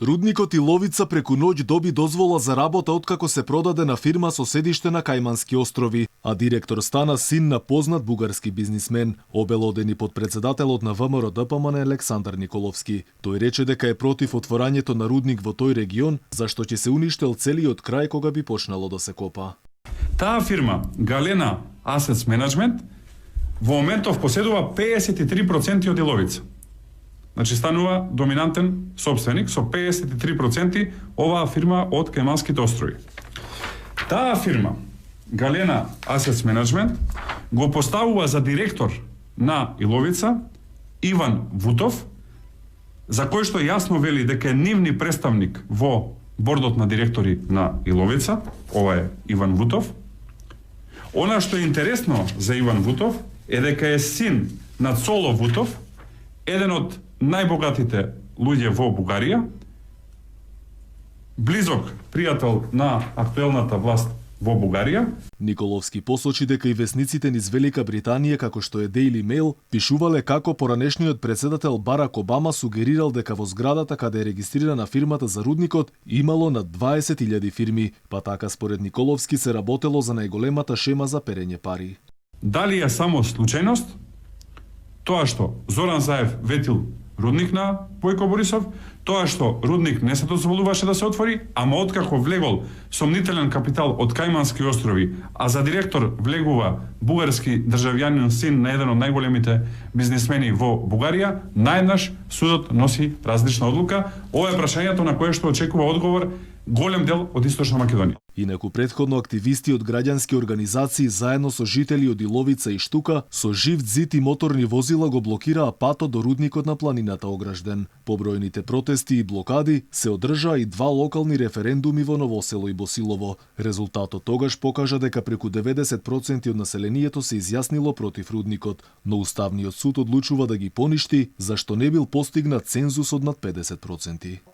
Рудникот Иловица преку ноќ доби дозвола за работа откако се продаде на фирма со седиште на Кајмански острови, а директор стана син на познат бугарски бизнисмен, обелодени подпредседателот на ВМРО ДПМН Александар Николовски. Тој рече дека е против отворањето на рудник во тој регион, зашто ќе се уништел целиот крај кога би почнало да се копа. Таа фирма, Галена Assets Management, во моментов поседува 53% од Иловица. Значи станува доминантен собственик со 53% оваа фирма од Кајманските острови. Таа фирма, Галена Assets Management, го поставува за директор на Иловица Иван Вутов, за кој што јасно вели дека е нивни представник во бордот на директори на Иловица, ова е Иван Вутов. Она што е интересно за Иван Вутов е дека е син на Цоло Вутов, еден од најбогатите луѓе во Бугарија, близок пријател на актуелната власт во Бугарија. Николовски посочи дека и весниците низ Велика Британија, како што е Daily Mail, пишувале како поранешниот председател Барак Обама сугерирал дека во зградата каде е регистрирана фирмата за рудникот имало над 20.000 фирми, па така според Николовски се работело за најголемата шема за перење пари. Дали е само случајност тоа што Зоран Заев ветил рудник на Бојко Борисов, тоа што рудник не се дозволуваше да се отвори, ама откако влегол сомнителен капитал од Кајмански острови, а за директор влегува бугарски државјанин син на еден од најголемите бизнисмени во Бугарија, наједнаш судот носи различна одлука. Ова е прашањето на кое што очекува одговор голем дел од Источна Македонија. Инаку претходно активисти од граѓански организации заедно со жители од Иловица и Штука со жив ѕид и моторни возила го блокираа патот до рудникот на планината Огражден. По бројните протести и блокади се одржаа и два локални референдуми во Новосело и Босилово. Резултатот тогаш покажа дека преку 90% од населението се изјаснило против рудникот, но Уставниот суд одлучува да ги поништи зашто не бил постигнат цензус од над 50%.